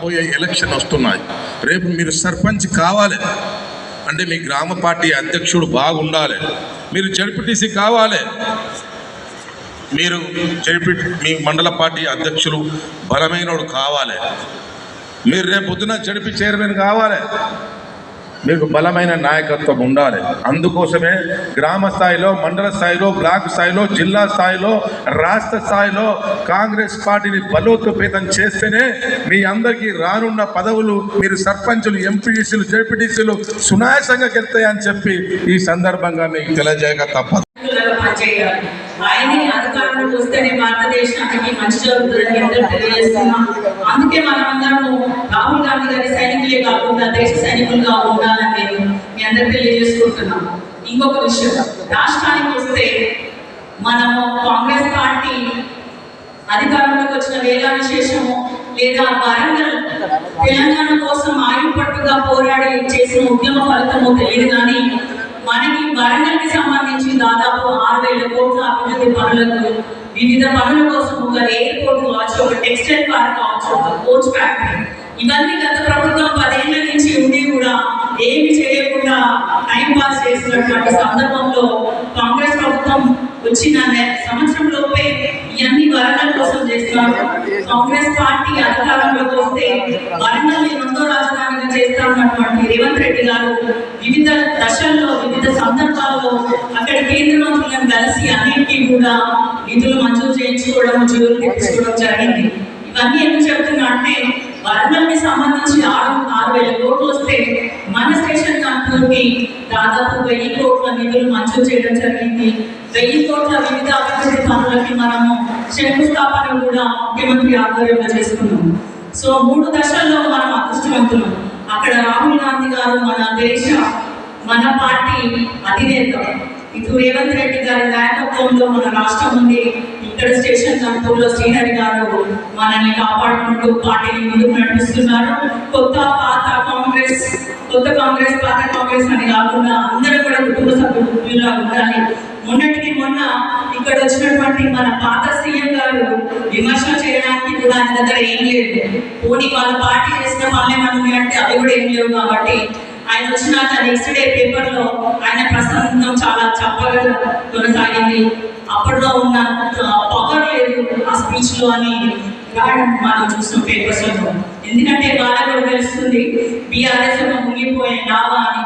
పోయే ఎలక్షన్ వస్తున్నాయి. రేపు మీరు సర్పంచ్ కావాలి అంటే మీ గ్రామ పార్టీ అధ్యక్షుడు బాగుండాలి, మీరు జడ్పీటీసీ కావాలి, మీరు మీ మండల పార్టీ అధ్యక్షులు బలమైనోడు కావాలి, మీరు రేపు పొద్దున జడ్పీ చైర్మన్ కావాలి, మీకు బలమైన నాయకత్వం ఉండాలి. అందుకోసమే గ్రామ స్థాయిలో, మండల స్థాయిలో, బ్లాక్ స్థాయిలో, జిల్లా స్థాయిలో, రాష్ట్ర స్థాయిలో కాంగ్రెస్ పార్టీని బలోపేతం చేస్తేనే మీ అందరికీ రానున్న పదవులు, మీరు సర్పంచులు, ఎంపీటీసీలు, జడ్పీటీసీలు సునాయాసంగా గెలుతాయని చెప్పి ఈ సందర్భంగా మీకు తెలియజేయక తప్పదు. ఆయనే అధికారంలోకి వస్తేనే భారతదేశానికి మంచి జరుగుతుందని అందరూ తెలియజేస్తున్నాం. అందుకే మనమందరము రాహుల్ గాంధీ గారి సైనికులే కాకుండా దేశ సైనికులుగా ఉండాలని నేను మీ అందరూ తెలియజేసుకుంటున్నాం. ఇంకొక విషయం, రాష్ట్రానికి వస్తే మనము కాంగ్రెస్ పార్టీ అధికారంలోకి వచ్చిన వేళ విశేషము లేదా వరంగల్ తెలంగాణ కోసం ఆయుపట్టుగా పోరాడి చేసిన ఉద్యమ ఫలితమో తెలియదు, కానీ మనకి వరంగల్ కి సంబంధించి దాదాపు 6,000 కోట్ల అభివృద్ధి పనులకు, వివిధ పనుల కోసం ఒక ఎయిర్పోర్ట్ కావచ్చు, ఒక టెక్స్టైల్ పార్క్ కావచ్చు, ఒక కోచ్ ఫ్యాక్టరీ, ఇవన్నీ గత ప్రభుత్వం 10 ఏళ్ల నుంచి ఉండి కూడా ఏమి చేయకుండా టైం పాస్ చేసినటువంటి సందర్భంలో కాంగ్రెస్ ప్రభుత్వం వచ్చిన సంవత్సరం లోపే ఇవన్నీ వరంగల్ కోసం చేస్తున్నారు. కాంగ్రెస్ పార్టీ అధికారంలోకి వస్తే వరంగల్ 2వ రాజధానిగా చేస్తామన్నటువంటి రేవంత్ రెడ్డి గారు వివిధ దశల్లో, వివిధ సందర్భాల్లో అక్కడ కేంద్ర మంత్రులను కలిసి అన్నింటినీ కూడా నిధులు మంజూరు చేయించుకోవడం, జోలు తెప్పించుకోవడం జరిగింది. ఇవన్నీ ఎందుకు చెప్తున్నా అంటే వరంగల్ కి సంబంధించి 6,000 కోట్లు వస్తే మన స్టేషన్ కంట్రోల్కి దాదాపు 1000 కోట్ల నిధులు మంజూరు చేయడం జరిగింది. 1000 కోట్ల వివిధ అభివృద్ధి పనులకి మనము శంకుస్థాపన కూడా ముఖ్యమంత్రి ఆధ్వర్యంలో చేసుకున్నాము. సో 3 దశల్లో మనం అదృష్టవంతులు. అక్కడ రాహుల్ గాంధీ గారు మన పార్టీ అధినేత, ఇటు రేవంత్ రెడ్డి గారి నాయకత్వంలో మన రాష్ట్రం ఉంది. ఇక్కడ స్టేషన్ కంట్రోల్లో శ్రీహరి గారు మనల్ని కాపాడుకుంటూ పార్టీని ముందుకు నడిపిస్తున్నారు. కొత్త కాంగ్రెస్ పాత కాంగ్రెస్ అని కాకుండా అందరూ కూడా కుటుంబ సభ్యులుగా ఉండాలి. మొన్నటికి మొన్న ఇక్కడ వచ్చినటువంటి మన పాత సీఎం గారు విమర్శ చేయడానికి కూడా ఆయన దగ్గర ఏం లేదు. పోనీ వాళ్ళ పార్టీ చేసిన పనులేమని అంటే అవి కూడా ఏం లేవు. కాబట్టి ఆయన వచ్చినాక నెక్స్ట్ డే పేపర్లో ఆయన ప్రసంగం చాలా చప్పగా కొనసాగింది. అప్పట్లో ఉన్న పవర్ లేదు ఆ స్పీచ్ లో అని రాయడం మనం చూసిన పేపర్స్ లో. ఎందుకంటే వాళ్ళకు కూడా తెలుస్తుంది బీఆర్ఎస్ మునిగిపోయే నావా అని.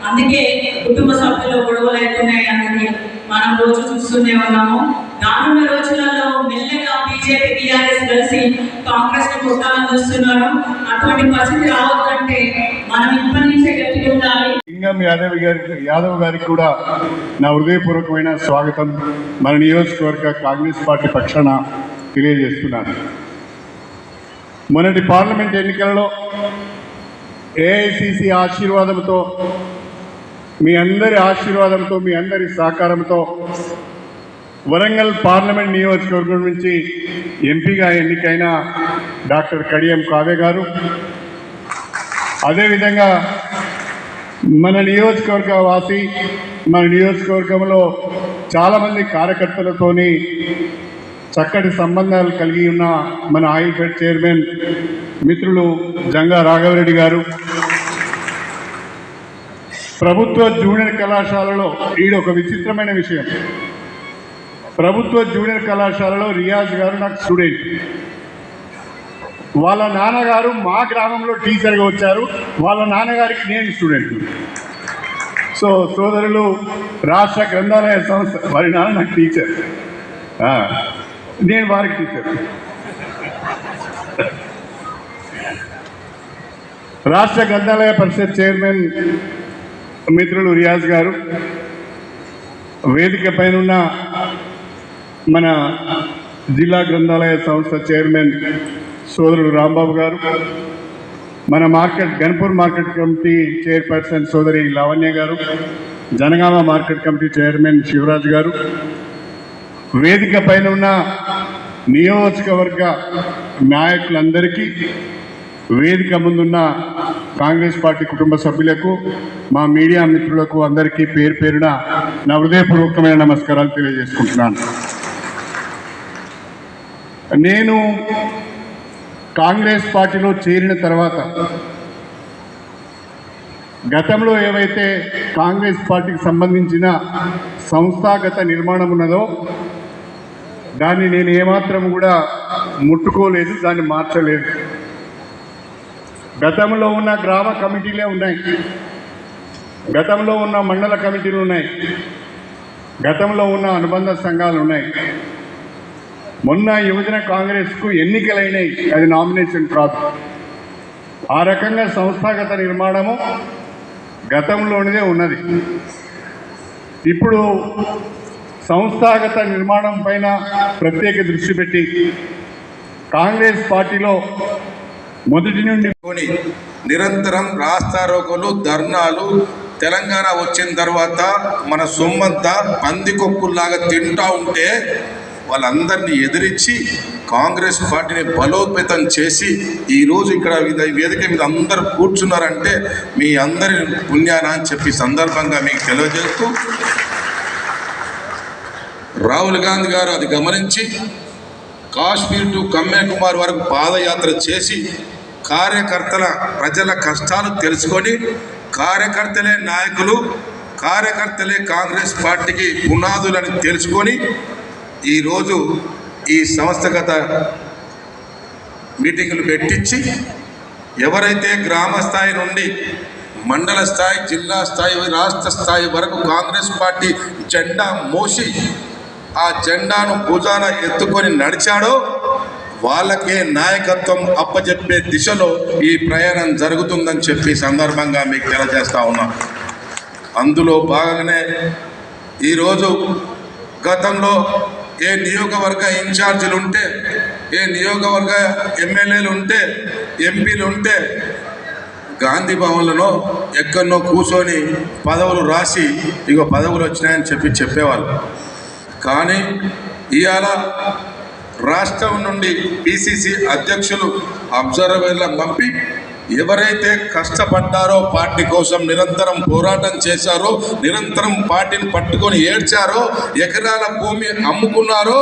అందుకే కుటుంబ సభ్యులు గొడవలు అవుతున్నాయి అన్నది మనం రోజు చూస్తూనే ఉన్నాము. రానున్న రోజులలో మెల్లగా బీజేపీ, బీఆర్ఎస్ కలిసి కాంగ్రెస్ ని కొట్టాలని చూస్తున్నారు. అటువంటి పరిస్థితి రావద్దంటే మనం ఇప్పటి నుంచే గట్టిగా ఉండాలి. లింగం యాదవ్ గారికి కూడా నా హృదయపూర్వకమైన స్వాగతం మన నియోజకవర్గ కాంగ్రెస్ పార్టీ పక్షాన తెలియజేస్తున్నాను. మొన్నటి పార్లమెంట్ ఎన్నికలలో ఏఐసిసి ఆశీర్వాదంతో, మీ అందరి ఆశీర్వాదంతో, మీ అందరి సహకారంతో వరంగల్ పార్లమెంట్ నియోజకవర్గం నుంచి ఎంపీగా ఎన్నికైన డాక్టర్ కడియం కావ్య గారు, అదేవిధంగా మన నియోజకవర్గ వాసి, మన నియోజకవర్గంలో చాలామంది కార్యకర్తలతోని చక్కటి సంబంధాలు కలిగి ఉన్న మన ఆయిల్ఫెడ్ చైర్మన్ మిత్రులు జంగా రాఘవరెడ్డి గారు, ప్రభుత్వ జూనియర్ కళాశాలలో ఈడొక విచిత్రమైన విషయం, ప్రభుత్వ జూనియర్ కళాశాలలో రియాజ్ గారు నాకు స్టూడెంట్. వాళ్ళ నాన్నగారు మా గ్రామంలో టీచర్గా వచ్చారు, వాళ్ళ నాన్నగారికి నేను స్టూడెంట్. సో సోదరులు, రాష్ట్ర గ్రంథాలయ సంస్థ, వారి నాన్న నాకు టీచర్, నేను వారికి టీచర్. రాష్ట్ర గ్రంథాలయ పరిషత్ చైర్మన్ మిత్రులు రియాజ్ గారు, వేదిక పైన మన జిల్లా గ్రంథాలయ సంస్థ చైర్మన్ సోదరుడు రాంబాబు గారు, మన గన్పూర్ మార్కెట్ కమిటీ చైర్పర్సన్ సోదరి లావణ్య గారు, Jangaon market committee chairman Shivaraj గారు, వేదిక పైన ఉన్న నియోజకవర్గ నాయకులందరికీ, వేదిక ముందున్న కాంగ్రెస్ పార్టీ కుటుంబ సభ్యులకు, మా మీడియా మిత్రులకు అందరికీ పేరు పేరున నా హృదయపూర్వకమైన నమస్కారాలు తెలియజేసుకుంటున్నాను. నేను కాంగ్రెస్ పార్టీలో చేరిన తర్వాత గతంలో ఏవైతే కాంగ్రెస్ పార్టీకి సంబంధించిన సంస్థాగత నిర్మాణం ఉన్నదో దాన్ని నేను ఏమాత్రం కూడా ముట్టుకోలేదు, దాన్ని మార్చలేదు. గతంలో ఉన్న గ్రామ కమిటీలే ఉన్నాయి, గతంలో ఉన్న మండల కమిటీలు ఉన్నాయి, గతంలో ఉన్న అనుబంధ సంఘాలు ఉన్నాయి. మొన్న యువజన కాంగ్రెస్కు ఎన్నికలైనాయి, అది నామినేషన్ కాదు. ఆ రకంగా సంస్థాగత నిర్మాణము గతంలోనిదే ఉన్నది. ఇప్పుడు సంస్థాగత నిర్మాణం పైన ప్రత్యేక దృష్టి పెట్టి కాంగ్రెస్ పార్టీలో మొదటి నుండి నిరంతరం రాస్తారోకోలు, ధర్నాలు, తెలంగాణ వచ్చిన తర్వాత మన సొమ్మంతా పందికొక్కుల్లాగా తింటా ఉంటే వాళ్ళందరినీ ఎదిరించి కాంగ్రెస్ పార్టీని బలోపేతం చేసి ఈరోజు ఇక్కడ వేదిక మీద అందరు కూర్చున్నారంటే మీ అందరి పుణ్యాన అని చెప్పి సందర్భంగా మీకు తెలియజేస్తూ, రాహుల్ గాంధీ గారు అది గమనించి కాశ్మీర్ టు కన్యాకుమారి వరకు పాదయాత్ర చేసి కార్యకర్తల ప్రజల కష్టాలు తెలుసుకొని కార్యకర్తలే నాయకులు, కార్యకర్తలే కాంగ్రెస్ పార్టీకి పునాదులని తెలుసుకొని ఈరోజు ఈ సంస్థగత మీటింగులు పెట్టించి ఎవరైతే గ్రామ స్థాయి నుండి మండల స్థాయి, జిల్లా స్థాయి, రాష్ట్ర స్థాయి వరకు కాంగ్రెస్ పార్టీ జెండా మోసి ఆ జెండాను భుజాన ఎత్తుకొని నడిచాడో వాళ్ళకే నాయకత్వం అప్పచెప్పే దిశలో ఈ ప్రయాణం జరుగుతుందని చెప్పి సందర్భంగా మీకు తెలియజేస్తా ఉన్నాం. అందులో భాగంగానే ఈరోజు గతంలో ఏ నియోజకవర్గ ఇన్ఛార్జీలు ఉంటే, ఏ నియోజకవర్గ ఎమ్మెల్యేలు ఉంటే, ఎంపీలు ఉంటే గాంధీ భవన్లలో ఎక్కడనో కూర్చొని పదవులు రాసి ఇగో పదవులు వచ్చినాయని చెప్పేవాళ్ళు. కానీ ఇవాళ రాష్ట్రం నుండి పిసిసి అధ్యక్షులు అబ్జర్వర్లను పంపి ఎవరైతే కష్టపడ్డారో, పార్టీ కోసం నిరంతరం పోరాటం చేశారో, నిరంతరం పార్టీని పట్టుకొని ఏడ్చారో, ఎకరాల భూమి అమ్ముకున్నారో